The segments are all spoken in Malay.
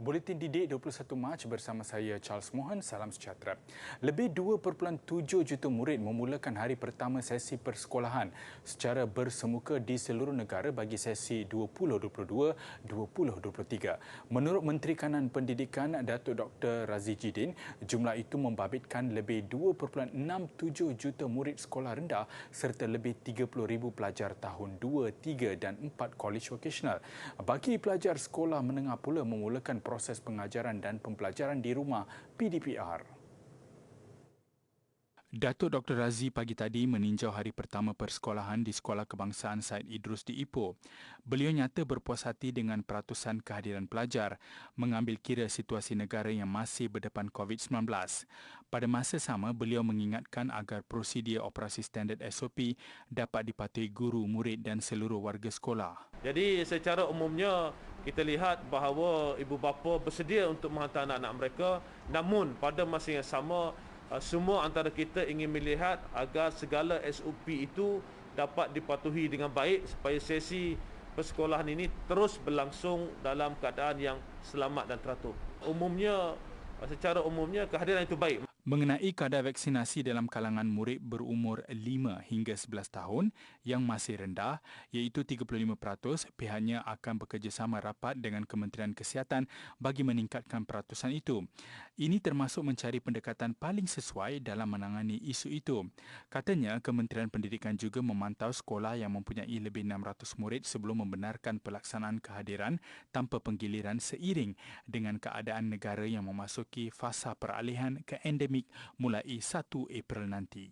Buletin Didik 21 Mac bersama saya Charles Mohan, salam sejahtera. Lebih 2.7 juta murid memulakan hari pertama sesi persekolahan secara bersemuka di seluruh negara bagi sesi 2022-2023. Menurut Menteri Kanan Pendidikan Datuk Dr. Razi Jidin, jumlah itu membabitkan lebih 2.67 juta murid sekolah rendah serta lebih 30,000 pelajar tahun 2, 3 dan 4 kolej vokasional. Bagi pelajar sekolah menengah pula memulakan proses pengajaran dan pembelajaran di rumah PDPR. Datuk Dr. Razi pagi tadi meninjau hari pertama persekolahan di Sekolah Kebangsaan Said Idrus di Ipoh. Beliau nyata berpuas hati dengan peratusan kehadiran pelajar, mengambil kira situasi negara yang masih berdepan COVID-19. Pada masa sama, beliau mengingatkan agar prosedur operasi standard SOP dapat dipatuhi guru, murid dan seluruh warga sekolah. Jadi secara umumnya kita lihat bahawa ibu bapa bersedia untuk menghantar anak-anak mereka, namun pada masa yang sama semua antara kita ingin melihat agar segala SOP itu dapat dipatuhi dengan baik supaya sesi persekolahan ini terus berlangsung dalam keadaan yang selamat dan teratur. Secara umumnya kehadiran itu baik. Mengenai kadar vaksinasi dalam kalangan murid berumur 5 hingga 11 tahun yang masih rendah iaitu 35%, pihaknya akan bekerjasama rapat dengan Kementerian Kesihatan bagi meningkatkan peratusan itu. Ini termasuk mencari pendekatan paling sesuai dalam menangani isu itu. Katanya Kementerian Pendidikan juga memantau sekolah yang mempunyai lebih 600 murid sebelum membenarkan pelaksanaan kehadiran tanpa penggiliran seiring dengan keadaan negara yang memasuki fasa peralihan ke endemik mulai 1 April nanti.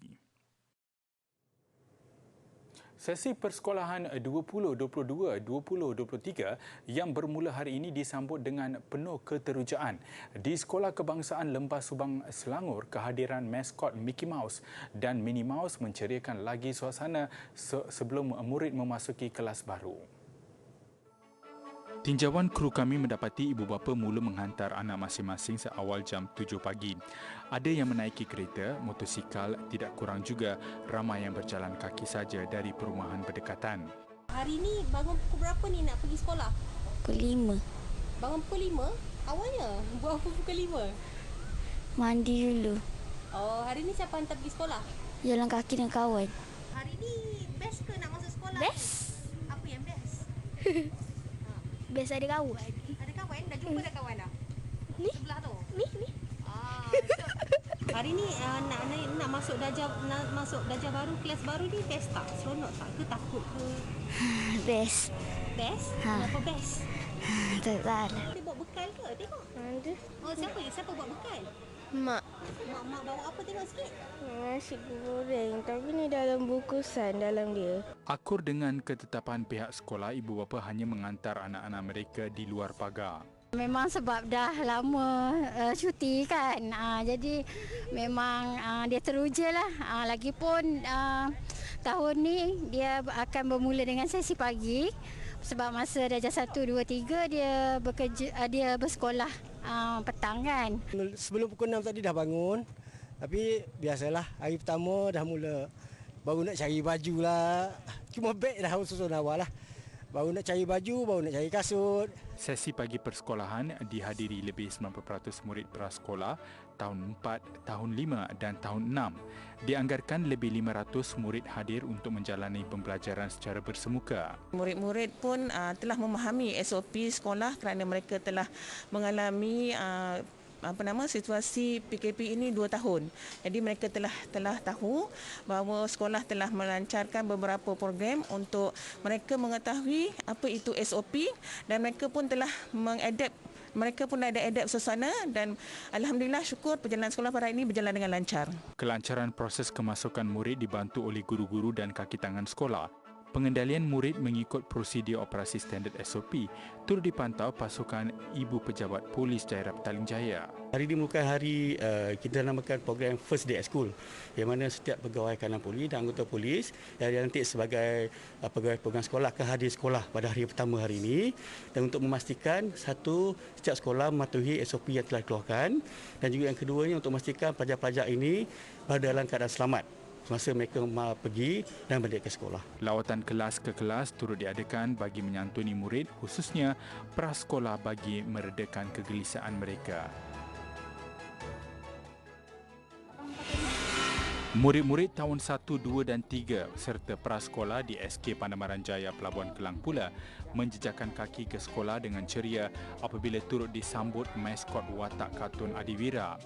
Sesi persekolahan 2022-2023 yang bermula hari ini disambut dengan penuh keterujaan. Di Sekolah Kebangsaan Lembah Subang, Selangor, kehadiran maskot Mickey Mouse dan Minnie Mouse menceriakan lagi suasana sebelum murid memasuki kelas baru. Tinjauan kru kami mendapati ibu bapa mula menghantar anak masing-masing seawal jam 7 pagi. Ada yang menaiki kereta, motosikal, tidak kurang juga ramai yang berjalan kaki saja dari perumahan berdekatan. Hari ni bangun pukul berapa ni nak pergi sekolah? Pukul 5. Bangun pukul 5? Awalnya buat apa pukul 5? Mandi dulu. Oh, hari ni siapa hantar pergi sekolah? Jalan kaki dengan kawan. Hari ni best ke nak masuk sekolah? Best. Apa yang best? Best ada kawan. Ada kawan? Dah jumpa dah kawan dah? Ni? Sebelah tu? Ni. Hari ni nak masuk darjah baru, kelas baru ni best tak? Seronok tak ke takut ke? Best. Best? Ha. Kenapa best? Tak salah. Dia bawa bekal ke? Tengok. Ada. Oh, siapa bawa bekal? Mak. Mak bawa apa tengok sikit? Nasi goreng. Tapi ni dalam bungkusan dalam dia. Akur dengan ketetapan pihak sekolah, ibu bapa hanya mengantar anak-anak mereka di luar pagar. Memang sebab dah lama cuti kan, jadi memang dia teruja lah. Lagipun tahun ni dia akan bermula dengan sesi pagi sebab masa darjah 1, 2, 3 dia bersekolah petang kan. Sebelum pukul 6 tadi dah bangun, tapi biasalah hari pertama dah mula baru nak cari baju lah. Cuma beg dah susun awal lah. Baru nak cari baju, baru nak cari kasut. Sesi pagi persekolahan dihadiri lebih 90% murid prasekolah tahun 4, tahun 5 dan tahun 6. Dianggarkan lebih 500 murid hadir untuk menjalani pembelajaran secara bersemuka. Murid-murid pun telah memahami SOP sekolah kerana mereka telah mengalami situasi PKP ini 2 tahun. Jadi mereka telah tahu bahawa sekolah telah melancarkan beberapa program untuk mereka mengetahui apa itu SOP dan mereka pun telah mereka pun ada adapt suasana dan alhamdulillah syukur perjalanan sekolah pada hari ini berjalan dengan lancar. Kelancaran proses kemasukan murid dibantu oleh guru-guru dan kaki tangan sekolah. Pengendalian murid mengikut prosedur operasi standard SOP turut dipantau pasukan Ibu Pejabat Polis Daerah Petaling Jaya. Hari ini merupakan hari kita namakan program First Day at School, yang mana setiap pegawai kanan polis dan anggota polis yang dilantik sebagai pegawai program sekolah akan hadir sekolah pada hari pertama hari ini, dan untuk memastikan setiap sekolah mematuhi SOP yang telah dikeluarkan, dan juga yang keduanya untuk memastikan pelajar-pelajar ini berada dalam keadaan selamat. semasa mereka pergi dan balik ke sekolah. Lawatan kelas ke kelas turut diadakan bagi menyantuni murid, khususnya prasekolah bagi meredakan kegelisahan mereka. Murid-murid tahun 1, 2 dan 3 serta prasekolah di SK Pandamaran Jaya Pelabuhan Kelang pula menjejakkan kaki ke sekolah dengan ceria apabila turut disambut maskot watak kartun Adiwira.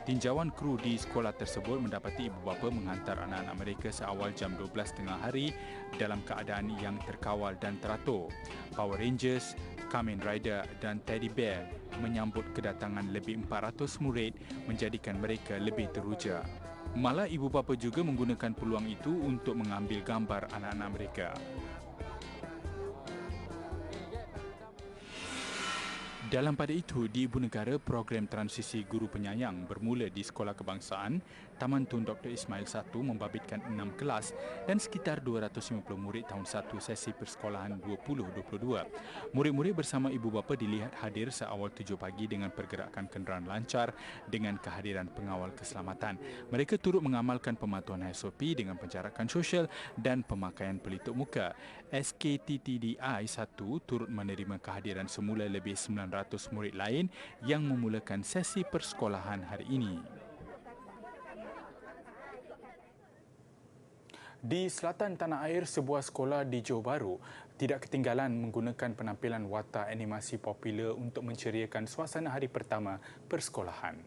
Tinjauan kru di sekolah tersebut mendapati ibu bapa menghantar anak-anak mereka seawal jam 12 tengah hari dalam keadaan yang terkawal dan teratur. Power Rangers, Kamen Rider dan Teddy Bear menyambut kedatangan lebih 400 murid menjadikan mereka lebih teruja. Malah ibu bapa juga menggunakan peluang itu untuk mengambil gambar anak-anak mereka. Dalam pada itu, di Ibu Negara, program transisi guru penyayang bermula di Sekolah Kebangsaan Taman Tun Dr. Ismail 1 membabitkan 6 kelas dan sekitar 250 murid tahun 1 sesi persekolahan 2022. Murid-murid bersama ibu bapa dilihat hadir seawal 7 pagi dengan pergerakan kenderaan lancar dengan kehadiran pengawal keselamatan. Mereka turut mengamalkan pematuhan SOP dengan penjarakan sosial dan pemakaian pelitup muka. SKTTDI 1 turut menerima kehadiran semula lebih 900 murid lain yang memulakan sesi persekolahan hari ini. Di selatan tanah air, sebuah sekolah di Johor Bahru tidak ketinggalan menggunakan penampilan watak animasi popular untuk menceriakan suasana hari pertama persekolahan.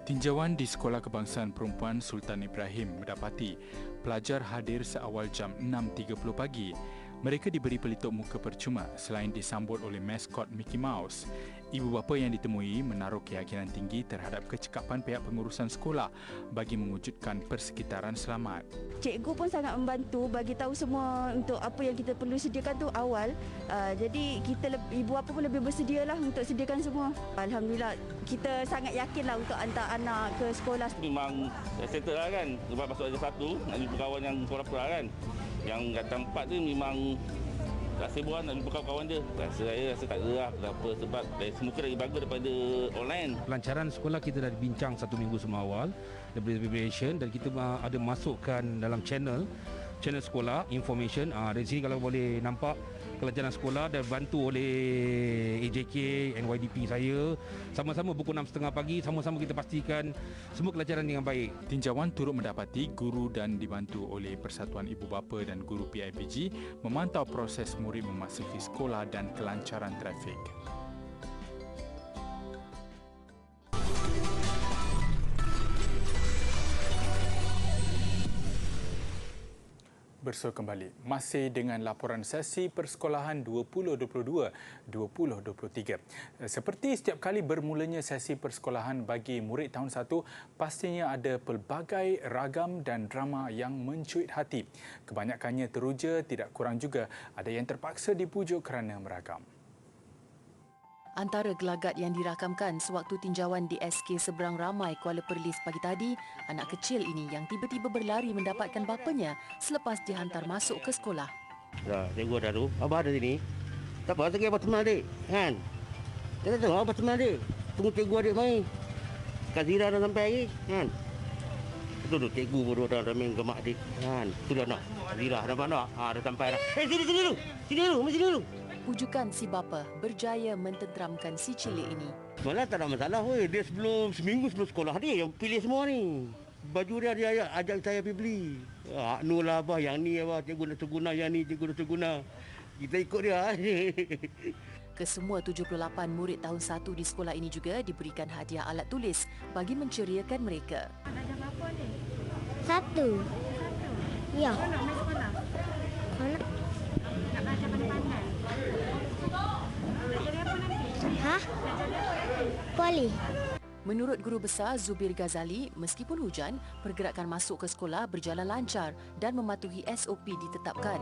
Tinjauan di Sekolah Kebangsaan Perempuan Sultan Ibrahim mendapati pelajar hadir seawal jam 6.30 pagi. Mereka diberi pelitup muka percuma selain disambut oleh maskot Mickey Mouse. Ibu bapa yang ditemui menaruh keyakinan tinggi terhadap kecekapan pihak pengurusan sekolah bagi mewujudkan persekitaran selamat. Cikgu pun sangat membantu bagi tahu semua untuk apa yang kita perlu sediakan tu awal. Jadi ibu bapa pun lebih bersedialah untuk sediakan semua. Alhamdulillah, kita sangat yakinlah untuk hantar anak ke sekolah. Memang settle lah kan, sebab masuk aja satu, nak jumpa kawan yang sekolah kan. Yang kat tempat tu memang tak sebuah nak jumpa kawan-kawan dia. Saya rasa tak ada lah. Kenapa? Sebab dari semuka lagi bagus daripada online. Pelancaran sekolah kita dah bincang 1 minggu semua awal daripada preparation dan kita ada masukkan dalam channel sekolah information. Dari sini kalau boleh nampak kelancaran sekolah dan bantu oleh AJK, NYDP saya. Sama-sama pukul 6.30 pagi, sama-sama kita pastikan semua kelancaran dengan baik. Tinjauan turut mendapati guru dan dibantu oleh Persatuan Ibu Bapa dan Guru PIBG memantau proses murid memasuki sekolah dan kelancaran trafik. Bersua kembali, masih dengan laporan sesi persekolahan 2022-2023. Seperti setiap kali bermulanya sesi persekolahan bagi murid tahun 1, pastinya ada pelbagai ragam dan drama yang mencuit hati. Kebanyakannya teruja, tidak kurang juga ada yang terpaksa dipujuk kerana meragam. Antara gelagat yang dirakamkan sewaktu tinjauan di SK seberang ramai Kuala Perlis pagi tadi, anak kecil ini yang tiba-tiba berlari mendapatkan bapanya selepas dihantar masuk ke sekolah. Dah, cikgu dah tu. Abah ada sini. Tak apa, saya abah teman adik. Kan? Saya tahu abah teman adik. Tunggu cikgu adik mai. Kak Zira dah sampai lagi. Kan? Itu tu cikgu baru dah main ke mak adik. Kan? Tu dah nak. Kak Zira nampak tak? Dah sampai dah. Sini dulu. Sini dulu, mesti dulu. Pujukan si bapa berjaya mententeramkan si cilik ini. Malah tak ada masalah. Dia seminggu sebelum sekolah dia yang pilih semua ni. Baju dia ajak saya pergi beli. Nur lah abah, yang ni abah, cikgu nak terguna, yang ni cikgu nak terguna. Kita ikut dia. Kesemua 78 murid tahun 1 di sekolah ini juga diberikan hadiah alat tulis bagi menceriakan mereka. Nak ajar apa ni? 1. Ya. Kau nak main sekolah? Nak belajar pandai-pandai? Poli. Menurut guru besar Zubir Ghazali, meskipun hujan, pergerakan masuk ke sekolah berjalan lancar dan mematuhi SOP ditetapkan.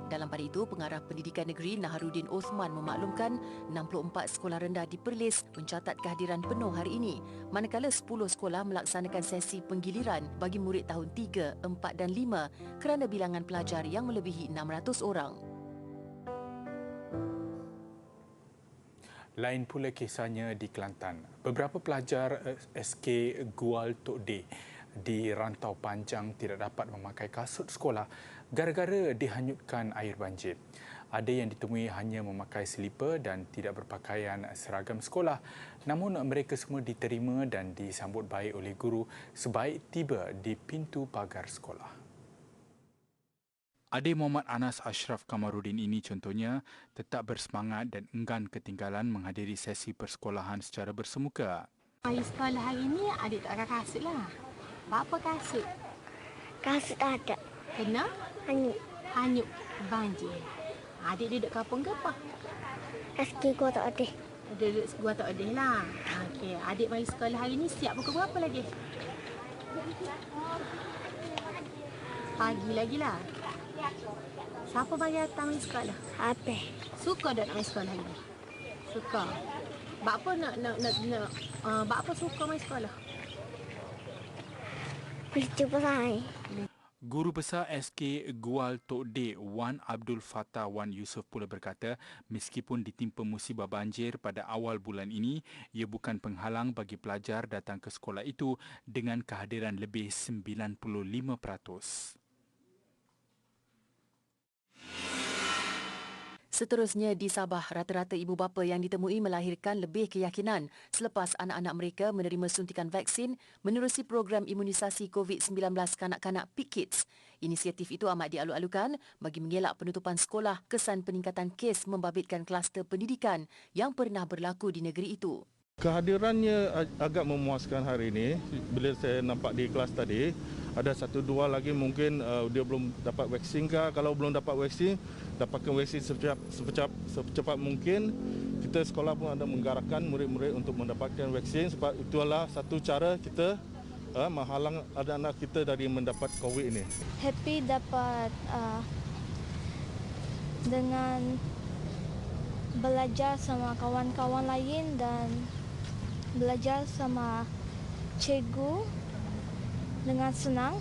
Dalam pada itu, Pengarah Pendidikan Negeri Naharuddin Osman memaklumkan 64 sekolah rendah di Perlis mencatat kehadiran penuh hari ini, manakala 10 sekolah melaksanakan sesi penggiliran bagi murid tahun 3, 4 dan 5 kerana bilangan pelajar yang melebihi 600 orang. Lain pula kisahnya di Kelantan. Beberapa pelajar SK Gual Tok D di Rantau Panjang tidak dapat memakai kasut sekolah gara-gara dihanyutkan air banjir. Ada yang ditemui hanya memakai selipar dan tidak berpakaian seragam sekolah. Namun mereka semua diterima dan disambut baik oleh guru sebaik tiba di pintu pagar sekolah. Adik Muhammad Anas Ashraf Kamarudin ini contohnya tetap bersemangat dan enggan ketinggalan menghadiri sesi persekolahan secara bersemuka. Hari sekolah hari ni adik tak ada kasut lah. Apa kasut? Kasut tak ada. Kena? Hanyut. Hanyut banjir. Adik duduk kampung ke apa? SK gua tak ada. Duduk gua tak ada lah. Okey, adik mari sekolah hari ni siap pukul berapa lagi? Pagi lagi lah. Siapa bagi datang mari sekolah? Apa? Suka tak nak mari sekolah hari ni? Suka. Bak apa bak apa suka mari sekolah? Pergi pasai. Guru Besar SK Gual Tok D Wan Abdul Fattah Wan Yusof pula berkata, meskipun ditimpa musibah banjir pada awal bulan ini, ia bukan penghalang bagi pelajar datang ke sekolah itu dengan kehadiran lebih 95%. Seterusnya di Sabah, rata-rata ibu bapa yang ditemui melahirkan lebih keyakinan selepas anak-anak mereka menerima suntikan vaksin menerusi program imunisasi COVID-19 kanak-kanak PKIDS. Inisiatif itu amat dialu-alukan bagi mengelak penutupan sekolah kesan peningkatan kes membabitkan kluster pendidikan yang pernah berlaku di negeri itu. Kehadirannya agak memuaskan hari ini. Bila saya nampak di kelas tadi, ada satu dua lagi mungkin dia belum dapat vaksin ke. Kalau belum dapat vaksin, dapatkan vaksin secepat mungkin. Kita sekolah pun ada menggerakkan murid-murid untuk mendapatkan vaksin sebab itulah satu cara kita menghalang anak-anak kita dari mendapat COVID ini. Happy dapat dengan belajar sama kawan-kawan lain dan belajar sama cikgu dengan senang.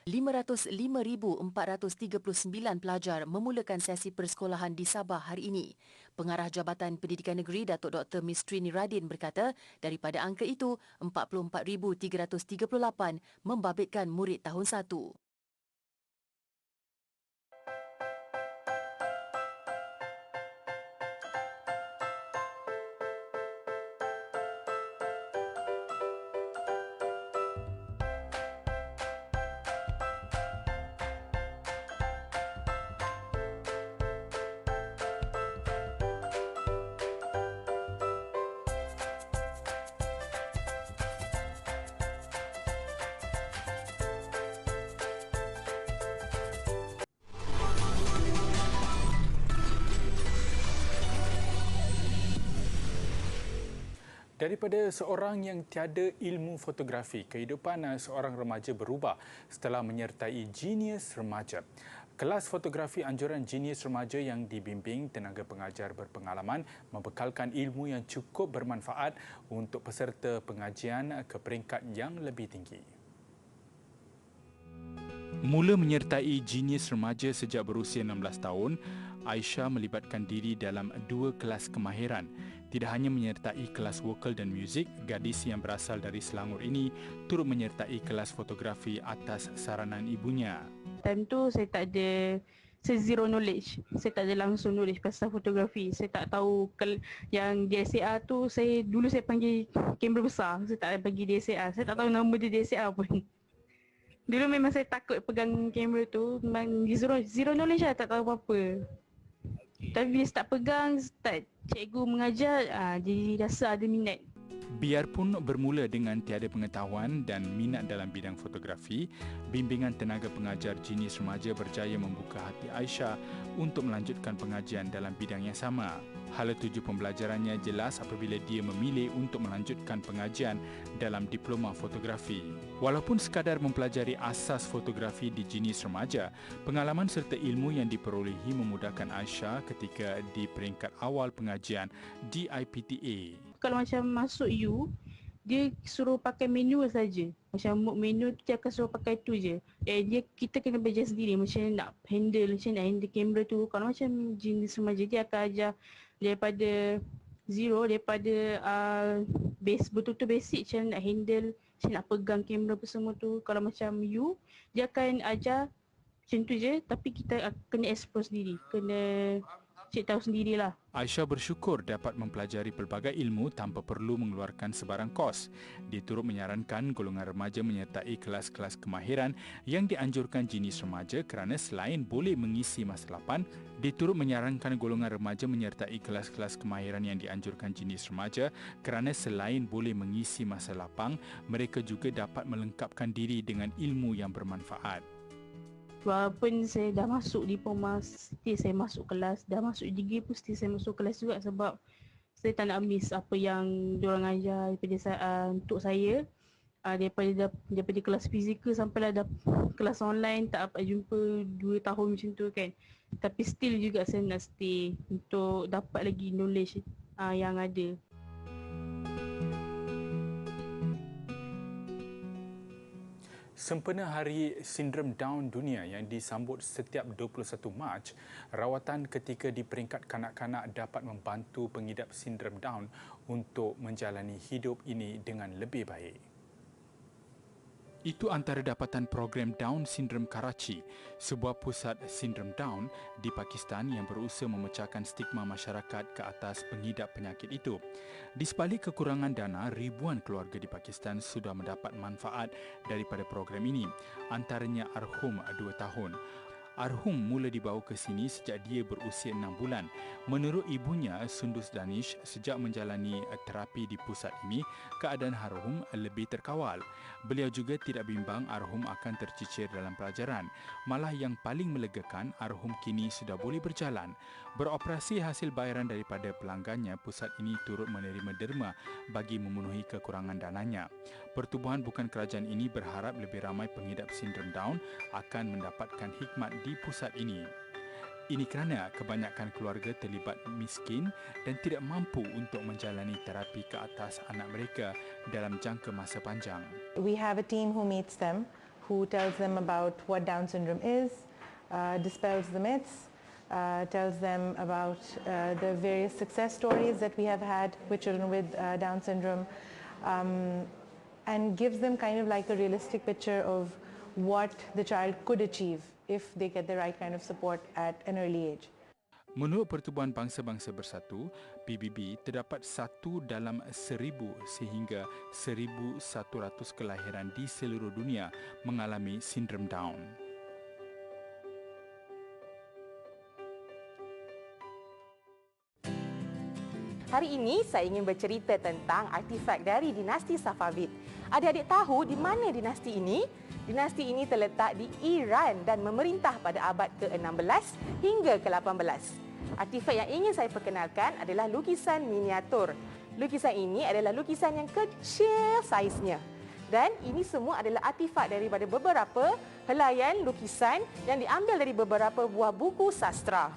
505,439 pelajar memulakan sesi persekolahan di Sabah hari ini. Pengarah Jabatan Pendidikan Negeri Datuk Dr. Mistrini Radin berkata, daripada angka itu, 44,338 membabitkan murid tahun 1. Daripada seorang yang tiada ilmu fotografi, kehidupan seorang remaja berubah setelah menyertai Genius Remaja. Kelas fotografi anjuran Genius Remaja yang dibimbing tenaga pengajar berpengalaman membekalkan ilmu yang cukup bermanfaat untuk peserta pengajian ke peringkat yang lebih tinggi. Mula menyertai Genius Remaja sejak berusia 16 tahun, Aisyah melibatkan diri dalam 2 kelas kemahiran. Tidak hanya menyertai kelas vokal dan muzik, gadis yang berasal dari Selangor ini turut menyertai kelas fotografi atas saranan ibunya. Time tu saya tak ada, saya zero knowledge. Saya tak ada langsung knowledge pasal fotografi. Saya tak tahu yang DSLR tu, dulu saya panggil kamera besar. Saya tak panggil DSLR. Saya tak tahu nama dia DSLR pun. Dulu memang saya takut pegang kamera tu. Memang zero knowledge lah, tak tahu apa-apa. Tapi bila start pegang, start cikgu mengajar, jadi rasa ada minat. Biarpun bermula dengan tiada pengetahuan dan minat dalam bidang fotografi, bimbingan tenaga pengajar Genius Remaja berjaya membuka hati Aisyah untuk melanjutkan pengajian dalam bidang yang sama. Hala tuju pembelajarannya jelas apabila dia memilih untuk melanjutkan pengajian dalam diploma fotografi. Walaupun sekadar mempelajari asas fotografi di Genius Remaja, pengalaman serta ilmu yang diperolehi memudahkan Aisyah ketika di peringkat awal pengajian di IPTA. Kalau macam masuk U, dia suruh pakai manual saja. Macam manual tu dia akan suruh pakai tu je. Kita kena belajar sendiri macam nak handle kamera tu. Kalau macam Genius Remaja, dia akan ajar daripada zero, daripada betul-betul basic macam nak handle, macam nak pegang kamera apa semua tu. Kalau macam you, dia akan ajar macam tu je, tapi kita kena explore sendiri, kena cik tahu sendirilah. Aisyah bersyukur dapat mempelajari pelbagai ilmu tanpa perlu mengeluarkan sebarang kos. Dia turut menyarankan golongan remaja menyertai kelas-kelas kemahiran yang dianjurkan jenis remaja kerana selain boleh mengisi masa lapang, dia turut menyarankan golongan remaja menyertai kelas-kelas kemahiran yang dianjurkan jenis remaja kerana selain boleh mengisi masa lapang, mereka juga dapat melengkapkan diri dengan ilmu yang bermanfaat. Walaupun saya dah masuk diploma, still saya masuk kelas. Dah masuk degree pun still saya masuk kelas juga sebab saya tak nak miss apa yang diorang ajar daripada untuk saya. Daripada kelas fizikal sampailah dah kelas online, tak dapat jumpa 2 tahun macam tu kan. Tapi still juga saya nak stay untuk dapat lagi knowledge yang ada. Sempena Hari Sindrom Down Dunia yang disambut setiap 21 Mac, rawatan ketika di peringkat kanak-kanak dapat membantu pengidap sindrom Down untuk menjalani hidup ini dengan lebih baik. Itu antara dapatan program Down Syndrome Karachi, sebuah pusat sindrom Down di Pakistan yang berusaha memecahkan stigma masyarakat ke atas pengidap penyakit itu. Di sebalik kekurangan dana, ribuan keluarga di Pakistan sudah mendapat manfaat daripada program ini, antaranya Arhum 2 tahun. Arhum mula dibawa ke sini sejak dia berusia 6 bulan. Menurut ibunya, Sundus Danish, sejak menjalani terapi di pusat ini, keadaan Arhum lebih terkawal. Beliau juga tidak bimbang Arhum akan tercicir dalam pelajaran. Malah yang paling melegakan, Arhum kini sudah boleh berjalan. Beroperasi hasil bayaran daripada pelanggannya, pusat ini turut menerima derma bagi memenuhi kekurangan dananya. Pertubuhan bukan kerajaan ini berharap lebih ramai pengidap sindrom Down akan mendapatkan hikmat di pusat ini. Ini kerana kebanyakan keluarga terlibat miskin dan tidak mampu untuk menjalani terapi ke atas anak mereka dalam jangka masa panjang. We have a team who meets them, who tells them about what Down syndrome is, dispels the myths, tells them about the various success stories that we have had with children with Down syndrome, and gives them kind of like a realistic picture of what the child could achieve if they get the right kind of support at an early age. Menurut Pertubuhan Bangsa-Bangsa Bersatu, PBB, terdapat 1 dalam 1,000 sehingga 1,100 kelahiran di seluruh dunia mengalami sindrom Down. Hari ini saya ingin bercerita tentang artifak dari dinasti Safavid. Adik-adik tahu di mana dinasti ini? Dinasti ini terletak di Iran dan memerintah pada abad ke-16 hingga ke-18. Artifak yang ingin saya perkenalkan adalah lukisan miniatur. Lukisan ini adalah lukisan yang kecil saiznya. Dan ini semua adalah artifak daripada beberapa helaian lukisan yang diambil dari beberapa buah buku sastra.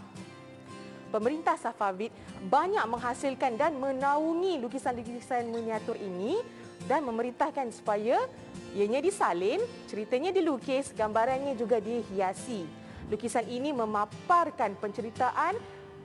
Pemerintah Safavid banyak menghasilkan dan menaungi lukisan-lukisan miniatur ini dan memerintahkan supaya ianya disalin, ceritanya dilukis, gambarannya juga dihiasi. Lukisan ini memaparkan penceritaan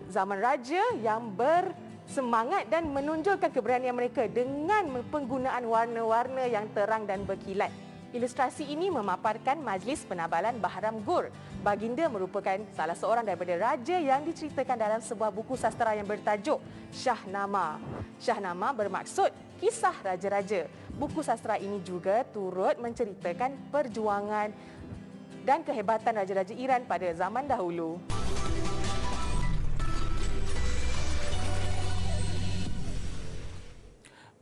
zaman raja yang bersemangat dan menonjolkan keberanian mereka dengan penggunaan warna-warna yang terang dan berkilat. Ilustrasi ini memaparkan majlis penabalan Bahram Gur. Baginda merupakan salah seorang daripada raja yang diceritakan dalam sebuah buku sastera yang bertajuk Shahnama. Shahnama bermaksud kisah raja-raja. Buku sastera ini juga turut menceritakan perjuangan dan kehebatan raja-raja Iran pada zaman dahulu.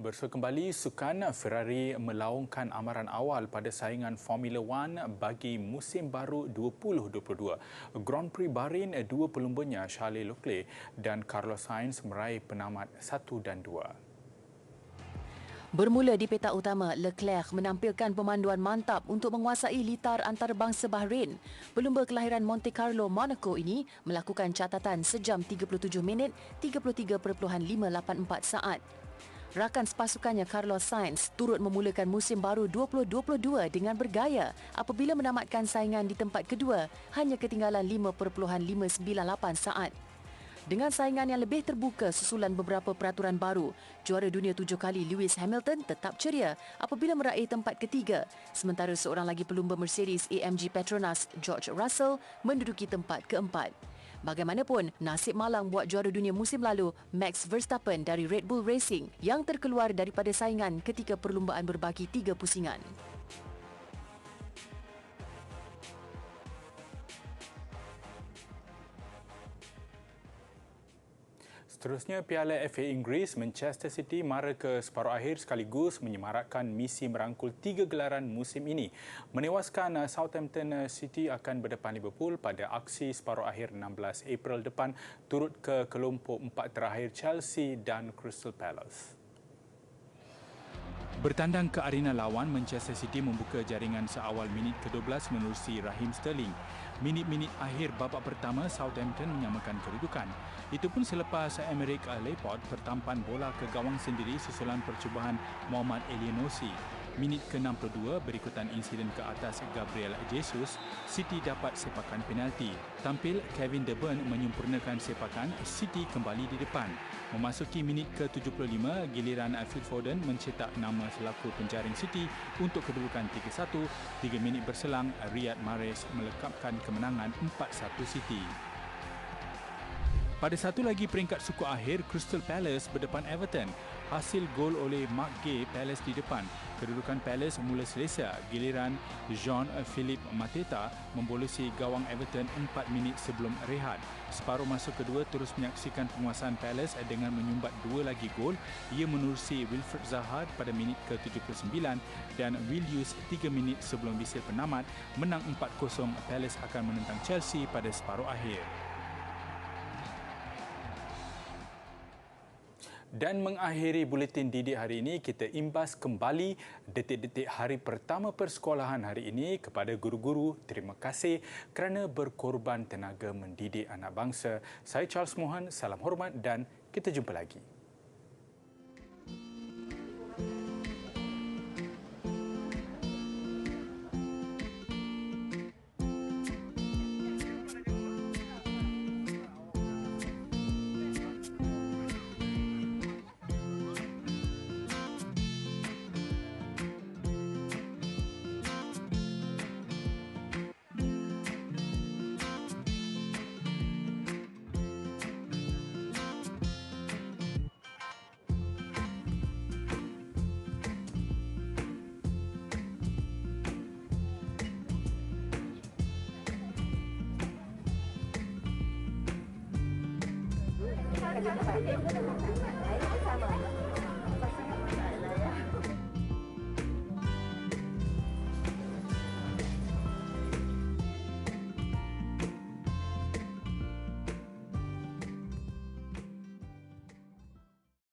Bersua kembali, sukan Ferrari melaungkan amaran awal pada saingan Formula One bagi musim baru 2022. Grand Prix Bahrain, 2 pelumbanya Charles Leclerc dan Carlos Sainz meraih penamat 1 dan 2. Bermula di petak utama, Leclerc menampilkan pemanduan mantap untuk menguasai litar antarabangsa Bahrain. Pelumba kelahiran Monte Carlo, Monaco ini melakukan catatan sejam 37 minit 33.584 saat. Rakan sepasukannya Carlos Sainz turut memulakan musim baru 2022 dengan bergaya apabila menamatkan saingan di tempat kedua hanya ketinggalan 5.598 saat. Dengan saingan yang lebih terbuka susulan beberapa peraturan baru, juara dunia 7 kali Lewis Hamilton tetap ceria apabila meraih tempat ketiga, sementara seorang lagi pelumba Mercedes AMG Petronas, George Russell, menduduki tempat keempat. Bagaimanapun, nasib malang buat juara dunia musim lalu, Max Verstappen dari Red Bull Racing yang terkeluar daripada saingan ketika perlumbaan berbaki 3 pusingan. Seterusnya, Piala FA Inggeris, Manchester City mara ke separuh akhir sekaligus menyemarakkan misi merangkul 3 gelaran musim ini. Menewaskan Southampton City akan berdepan Liverpool pada aksi separuh akhir 16 April depan turut ke kelompok 4 terakhir Chelsea dan Crystal Palace. Bertandang ke arena lawan, Manchester City membuka jaringan seawal minit ke-12 menerusi Raheem Sterling. Minit-minit akhir babak pertama, Southampton menyamakan kedudukan. Itu pun selepas Aymeric Laporte bertampan bola ke gawang sendiri susulan percubaan Mohamed Elyounoussi. Minit ke-62 berikutan insiden ke atas Gabriel Jesus, City dapat sepakan penalti. Tampil Kevin De Bruyne menyempurnakan sepakan, City kembali di depan. Memasuki minit ke-75, giliran Phil Foden mencetak nama selaku penjaring City untuk kedudukan 3-1. 3 minit berselang, Riyad Mahrez melekapkan kemenangan 4-1 City. Pada satu lagi peringkat suku akhir, Crystal Palace berdepan Everton. Hasil gol oleh Mark Gay, Palace di depan. Kedudukan Palace mula selesa giliran Jean-Philippe Mateta membolosi gawang Everton 4 minit sebelum rehat. Separuh masa kedua terus menyaksikan penguasaan Palace dengan menyumbat 2 lagi gol. Ia menerusi Wilfried Zaha pada minit ke-79 dan Will Hughes 3 minit sebelum whistle penamat. Menang 4-0, Palace akan menentang Chelsea pada separuh akhir. Dan mengakhiri buletin didik hari ini, kita imbas kembali detik-detik hari pertama persekolahan hari ini. Kepada guru-guru, terima kasih kerana berkorban tenaga mendidik anak bangsa. Saya Charles Mohan, salam hormat dan kita jumpa lagi. Terima kasih.